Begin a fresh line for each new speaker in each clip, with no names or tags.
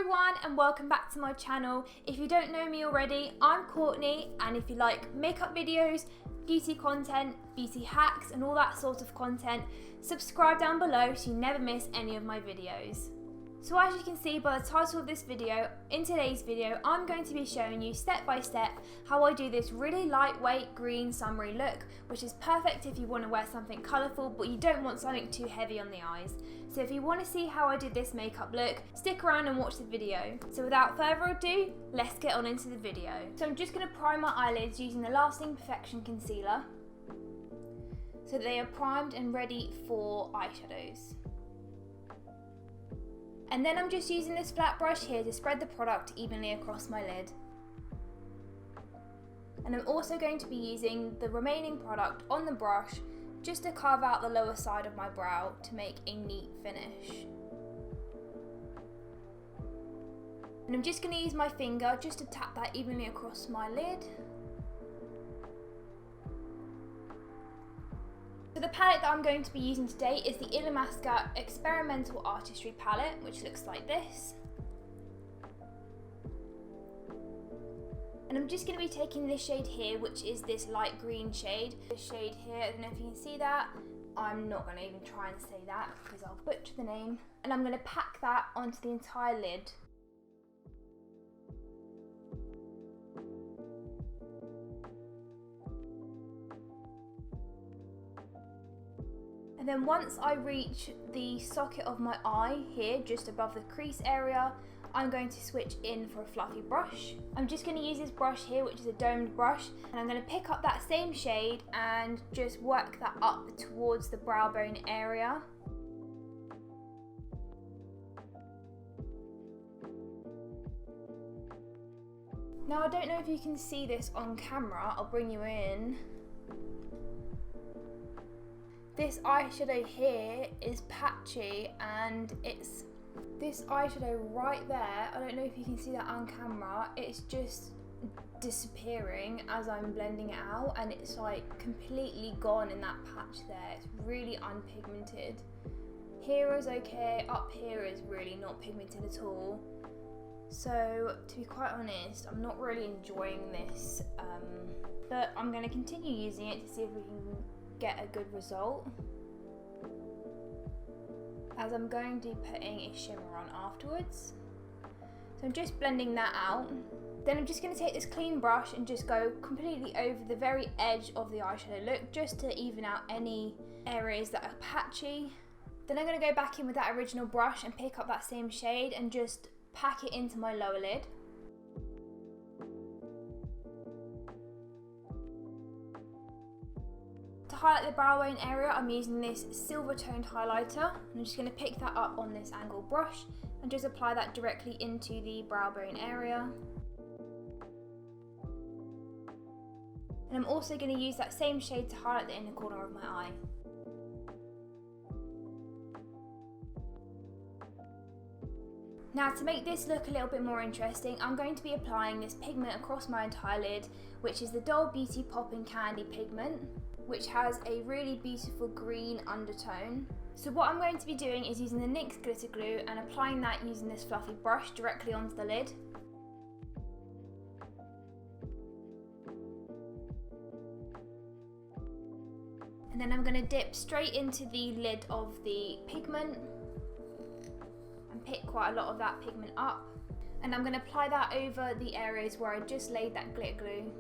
everyone and welcome back to my channel. If you don't know me already, I'm Courtney, and if you like makeup videos, beauty content, beauty hacks and all that sort of content, subscribe down below so you never miss any of my videos. So as you can see by the title of this video, in today's video I'm going to be showing you step by step how I do this really lightweight green summery look, which is perfect if you want to wear something colourful but you don't want something too heavy on the eyes. So if you want to see how I did this makeup look, stick around and watch the video. So without further ado, let's get on into the video. So I'm just going to prime my eyelids using the Lasting Perfection Concealer so that they are primed and ready for eyeshadows. And then I'm just using this flat brush here to spread the product evenly across my lid. And I'm also going to be using the remaining product on the brush just to carve out the lower side of my brow to make a neat finish. And I'm just going to use my finger just to tap that evenly across my lid. So the palette that I'm going to be using today is the Illuminate Experimental Artistry palette, which looks like this. And I'm just going to be taking this shade here, which is this light green shade. This shade here, I don't know if you can see that. I'm not going to even try and say that because I'll butcher the name. And I'm going to pack that onto the entire lid. And then once I reach the socket of my eye here, just above the crease area, I'm going to switch in for a fluffy brush. I'm just going to use this brush here, which is a domed brush, and I'm going to pick up that same shade and just work that up towards the brow bone area. Now I don't know if you can see this on camera, I'll bring you in. This eyeshadow here is patchy and it's this eyeshadow right there, I don't know if you can see that on camera, it's just disappearing as I'm blending it out and it's like completely gone in that patch there. It's really unpigmented. Here is okay, up here is really not pigmented at all. So to be quite honest, I'm not really enjoying this, but I'm going to continue using it to see if we can get a good result, as I'm going to be putting a shimmer on afterwards. So I'm just blending that out. Then I'm just going to take this clean brush and just go completely over the very edge of the eyeshadow look just to even out any areas that are patchy. Then I'm going to go back in with that original brush and pick up that same shade and just pack it into my lower lid. To highlight the brow bone area, I'm using this silver toned highlighter. I'm just going to pick that up on this angled brush and just apply that directly into the brow bone area. And I'm also going to use that same shade to highlight the inner corner of my eye. Now to make this look a little bit more interesting, I'm going to be applying this pigment across my entire lid, which is the Doll Beauty Poppin Candy pigment, which has a really beautiful green undertone. So what I'm going to be doing is using the NYX glitter glue and applying that using this fluffy brush directly onto the lid. And then I'm going to dip straight into the lid of the pigment and pick quite a lot of that pigment up. And I'm going to apply that over the areas where I just laid that glitter glue,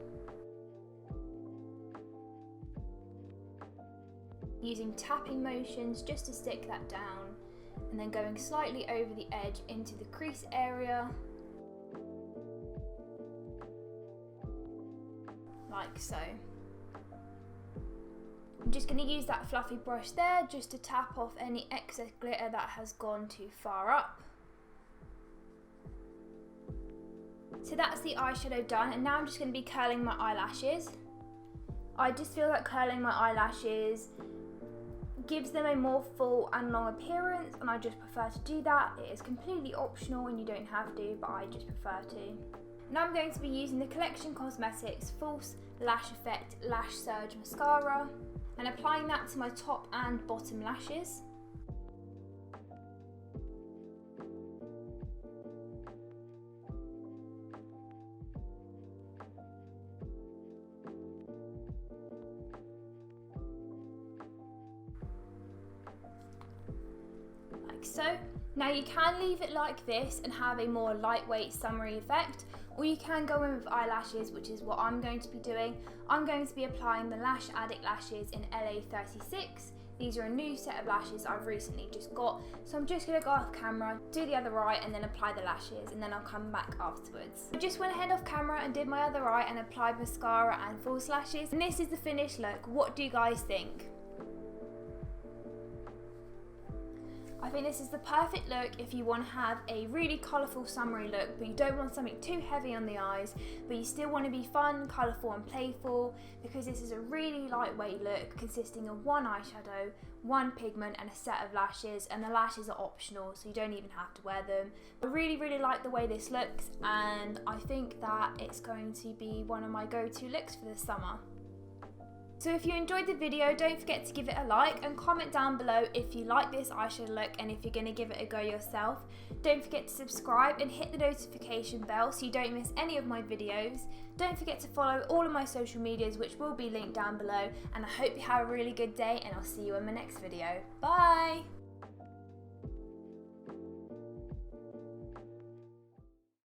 using tapping motions just to stick that down, and then going slightly over the edge into the crease area, like so. I'm just going to use that fluffy brush there just to tap off any excess glitter that has gone too far up. So that's the eyeshadow done, and now I'm just going to be curling my eyelashes. I just feel like curling my eyelashes gives them a more full and long appearance, and I just prefer to do that. It is completely optional and you don't have to, but I just prefer to. Now I'm going to be using the Collection Cosmetics False Lash Effect Lash Surge Mascara and applying that to my top and bottom lashes. so. Now you can leave it like this and have a more lightweight summery effect, or you can go in with eyelashes, which is what I'm going to be doing. I'm going to be applying the Lash Addict lashes in LA36. These are a new set of lashes I've recently just got, so I'm just going to go off camera, do the other eye and then apply the lashes, and then I'll come back afterwards. I just went ahead off camera and did my other eye and applied mascara and false lashes, and this is the finished look. What do you guys think? I think this is the perfect look if you want to have a really colourful summery look, but you don't want something too heavy on the eyes, but you still want to be fun, colourful and playful, because this is a really lightweight look consisting of one eyeshadow, one pigment and a set of lashes, and the lashes are optional so you don't even have to wear them. I really like the way this looks, and I think that it's going to be one of my go-to looks for this summer. So if you enjoyed the video, don't forget to give it a like and comment down below if you like this eyeshadow look and if you're going to give it a go yourself. Don't forget to subscribe and hit the notification bell so you don't miss any of my videos. Don't forget to follow all of my social medias, which will be linked down below, and I hope you have a really good day, and I'll see you in my next video. Bye!